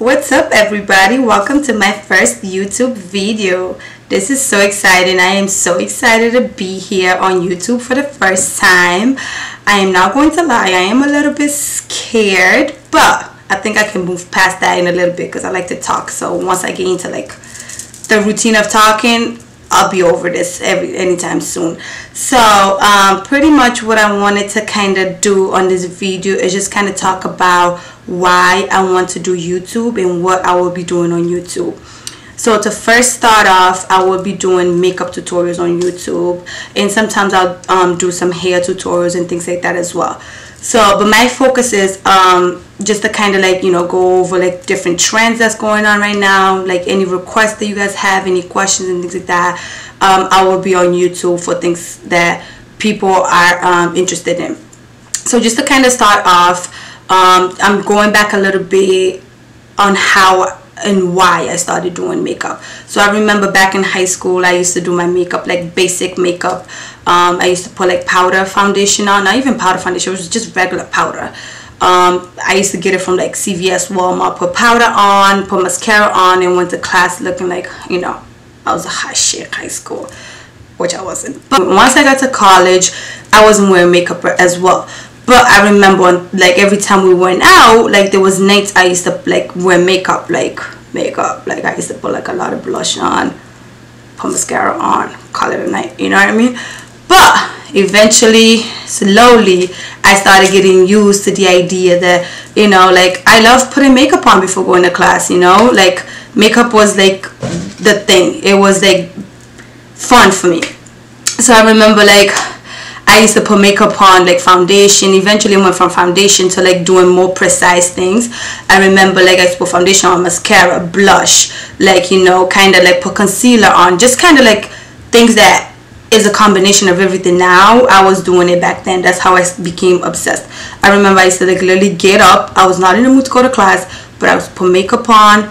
What's up, everybody? Welcome to my first YouTube video. This is so exciting. I am so excited to be here on YouTube for the first time. I am not going to lie, I am a little bit scared, but I think I can move past that in a little bit because I like to talk. So once I get into like the routine of talking, I'll be over this anytime soon. So pretty much what I wanted to kind of do on this video is just kind of talk about why I want to do YouTube and what I will be doing on YouTube. So to first start off, I will be doing makeup tutorials on YouTube, and sometimes I'll do some hair tutorials and things like that as well. So but my focus is just to kind of like, you know, go over like different trends that's going on right now, like any requests that you guys have, any questions and things like that. I will be on YouTube for things that people are interested in. So just to kind of start off, I'm going back a little bit on how and why I started doing makeup. So I remember back in high school, I used to do my makeup like basic makeup. I used to put like powder foundation on, not even powder foundation, it was just regular powder. I used to get it from like CVS, Walmart, put powder on, put mascara on, and went to class looking like, you know, I was a hot shit in high school, which I wasn't. But once I got to college, I wasn't wearing makeup as well. But I remember like every time we went out, like there was nights I used to like wear makeup, like I used to put like a lot of blush on, put mascara on, call it a night, you know what I mean? But eventually, slowly, I started getting used to the idea that, you know, like I love putting makeup on before going to class, you know, like makeup was like the thing. It was like fun for me. So I remember like I used to put makeup on, like foundation. Eventually went from foundation to like doing more precise things. I remember like I used to put foundation on, mascara, blush, like, you know, kind of like put concealer on, just kind of like things that is a combination of everything. Now I was doing it back then. That's how I became obsessed. I remember I used to like literally get up, I was not in the mood to go to class, but I was put makeup on,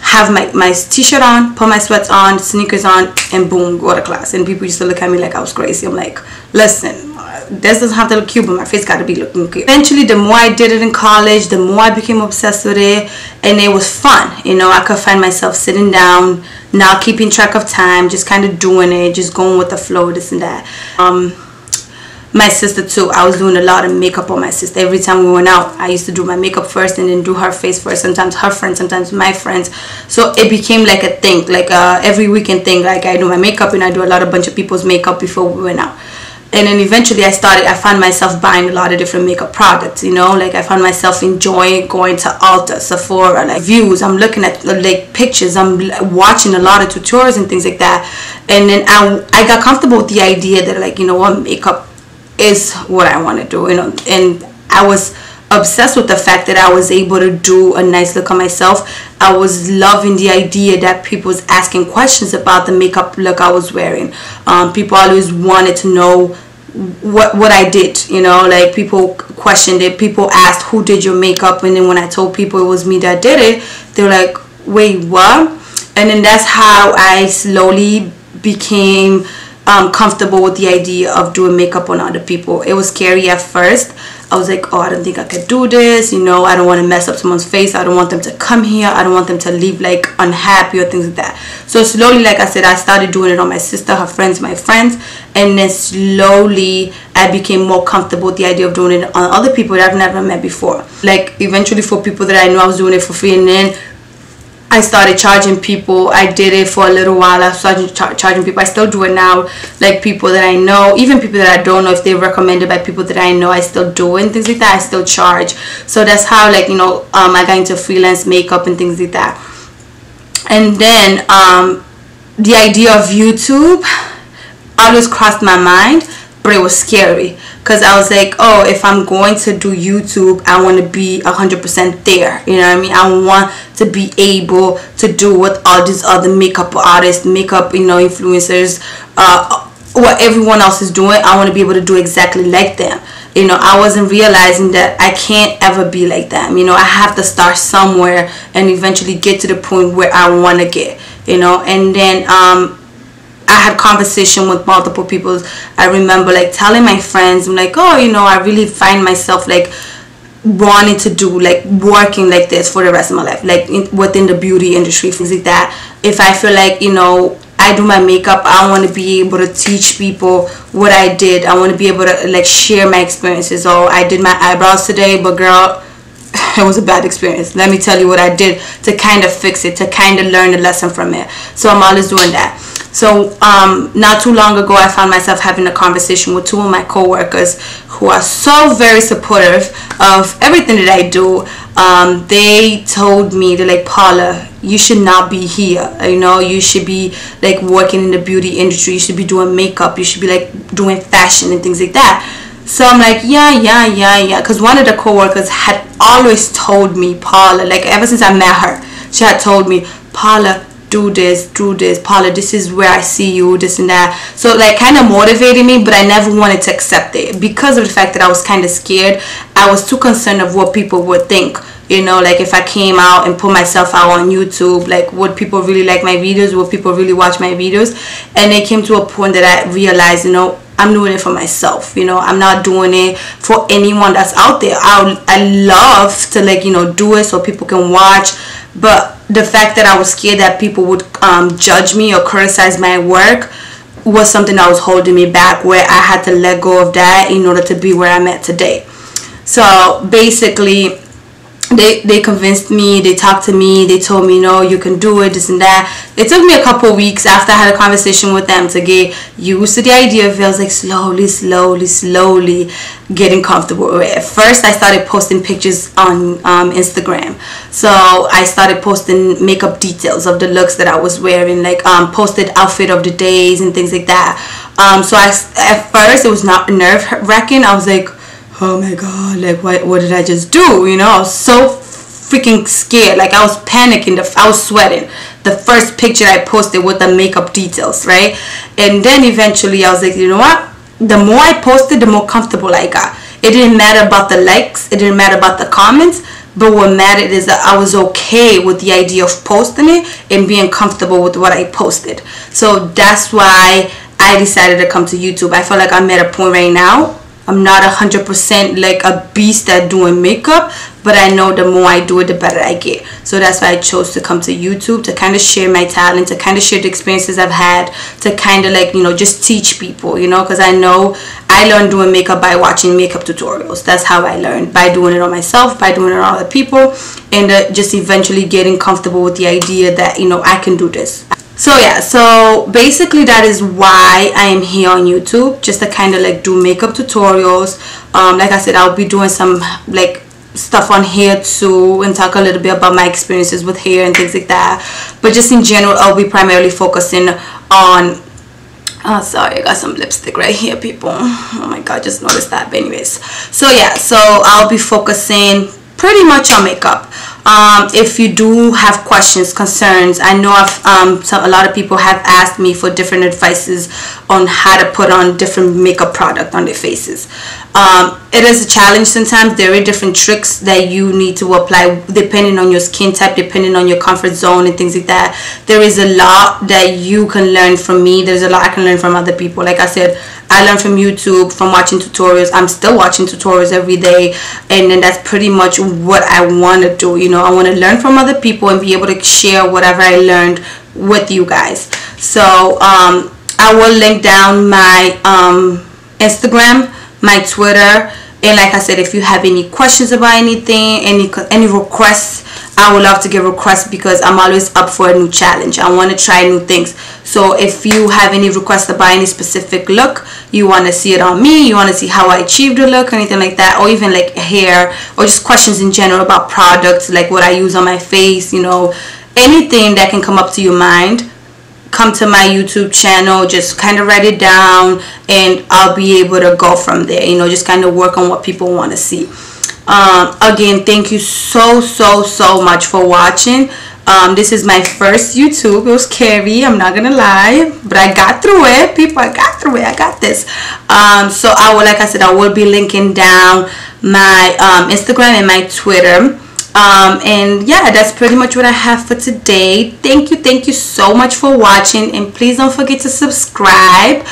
have my t-shirt on, put my sweats on, sneakers on, and boom, go to class. And people used to look at me like I was crazy. I'm like, listen, this doesn't have to look cute, but my face got to be looking cute. Eventually, the more I did it in college, the more I became obsessed with it, and it was fun. You know, I could find myself sitting down, not keeping track of time, just kind of doing it, just going with the flow, this and that. My sister too, I was doing a lot of makeup on my sister. Every time we went out, I used to do my makeup first and then do her face first, sometimes her friends, sometimes my friends. So it became like a thing, like every weekend thing. Like I do my makeup and I do a bunch of people's makeup before we went out. And then eventually I found myself buying a lot of different makeup products, you know, like I found myself enjoying going to Ulta, Sephora, like views. I'm looking at like pictures, I'm watching a lot of tutorials and things like that. And then I got comfortable with the idea that, like, you know what, makeup is what I want to do, you know. And I was obsessed with the fact that I was able to do a nice look on myself. I was loving the idea that people was asking questions about the makeup look I was wearing. People always wanted to know what I did, you know, like people questioned it. People asked, who did your makeup? And then when I told people it was me that did it, they were like, wait, what? And then that's how I slowly became comfortable with the idea of doing makeup on other people. It was scary at first. I was like, oh, I don't think I could do this, you know, I don't want to mess up someone's face, I don't want them to come here, I don't want them to leave like unhappy or things like that. So slowly, like I said, I started doing it on my sister, her friends, my friends, and then slowly I became more comfortable with the idea of doing it on other people that I've never met before. Like eventually for people that I knew, I was doing it for free, and then I started charging people. I did it for a little while. I started charging people. I still do it now. Like people that I know, even people that I don't know, if they're recommended by people that I know, I still do it and things like that. I still charge. So that's how, like, you know, I got into freelance makeup and things like that. And then the idea of YouTube always crossed my mind, but it was scary. Because I was like, oh, if I'm going to do YouTube, I want to be 100% there. You know what I mean? I want to be able to do what all these other makeup artists, makeup, you know, influencers, what everyone else is doing. I want to be able to do exactly like them. You know, I wasn't realizing that I can't ever be like them. You know, I have to start somewhere and eventually get to the point where I want to get, you know. And then I had conversation with multiple people. I remember like telling my friends, I'm like, oh, you know, I really find myself like wanting to do, like working like this for the rest of my life, like within the beauty industry, things like that. If I feel like, you know, I do my makeup, I want to be able to teach people what I did. I want to be able to like share my experiences. Oh, I did my eyebrows today, but girl, it was a bad experience. Let me tell you what I did to kind of fix it, to kind of learn a lesson from it. So I'm always doing that. So not too long ago, I found myself having a conversation with two of my coworkers who are so very supportive of everything that I do. They told me, they're like, Paula, you should not be here. You know, you should be like working in the beauty industry. You should be doing makeup. You should be like doing fashion and things like that. So I'm like, yeah. Because one of the coworkers had always told me, Paula, like ever since I met her, she had told me, Paula, do this, Paula, this is where I see you, this and that. So like kind of motivated me, but I never wanted to accept it because of the fact that I was kind of scared. I was too concerned of what people would think. You know, like if I came out and put myself out on YouTube, like would people really like my videos? Would people really watch my videos? And it came to a point that I realized, you know, I'm doing it for myself. You know, I'm not doing it for anyone that's out there. I love to like, you know, do it so people can watch. But the fact that I was scared that people would judge me or criticize my work was something that was holding me back, where I had to let go of that in order to be where I'm at today. So basically, they convinced me, they talked to me, they told me, no, you can do it, this and that. It took me a couple of weeks after I had a conversation with them to get used to the idea of it. I was like slowly getting comfortable with it. At first, I started posting pictures on Instagram. So I started posting makeup details of the looks that I was wearing, like posted outfit of the days and things like that. So at first, it was not nerve-wracking. I was like, oh my god, like what did I just do? You know, I was so freaking scared. Like I was panicking, I was sweating. The first picture I posted with the makeup details, right? And then eventually I was like, you know what? The more I posted, the more comfortable I got. It didn't matter about the likes, it didn't matter about the comments, but what mattered is that I was okay with the idea of posting it and being comfortable with what I posted. So that's why I decided to come to YouTube. I feel like I'm at a point right now, I'm not 100% like a beast at doing makeup, but I know the more I do it, the better I get. So that's why I chose to come to YouTube, to kind of share my talent, to kind of share the experiences I've had, to kind of like, you know, just teach people, you know, because I know I learned doing makeup by watching makeup tutorials. That's how I learned, by doing it on myself, by doing it on other people, and just eventually getting comfortable with the idea that, you know, I can do this. So yeah, so basically that is why I am here on YouTube, just to kind of like do makeup tutorials. Like I said, I'll be doing some like stuff on hair too, and talk a little bit about my experiences with hair and things like that. But just in general, I'll be primarily focusing on, oh sorry, I got some lipstick right here, people. Oh my god, just noticed that. But anyways, so yeah, so I'll be focusing pretty much on makeup. If you do have questions, concerns, I know a lot of people have asked me for different advices on how to put on different makeup product on their faces. It is a challenge sometimes. There are different tricks that you need to apply depending on your skin type, depending on your comfort zone and things like that. There is a lot that you can learn from me. There's a lot I can learn from other people. Like I said, I learned from YouTube, from watching tutorials. I'm still watching tutorials every day, and then that's pretty much what I want to do. You know, I want to learn from other people and be able to share whatever I learned with you guys. So I will link down my Instagram, my Twitter, and like I said, if you have any questions about anything, any requests, I would love to get requests, because I'm always up for a new challenge. I want to try new things. So if you have any requests about any specific look, you want to see it on me, you want to see how I achieved the look, anything like that, or even like hair, or just questions in general about products, like what I use on my face, you know, anything that can come up to your mind, come to my YouTube channel, just kind of write it down, and I'll be able to go from there, you know, just kind of work on what people want to see. Again, thank you so much for watching. This is my first YouTube. It was scary, I'm not gonna lie, but I got through it, people. I got through it. I got this. So like I said, I will be linking down my Instagram and my Twitter. And yeah, that's pretty much what I have for today. Thank you so much for watching, and please don't forget to subscribe.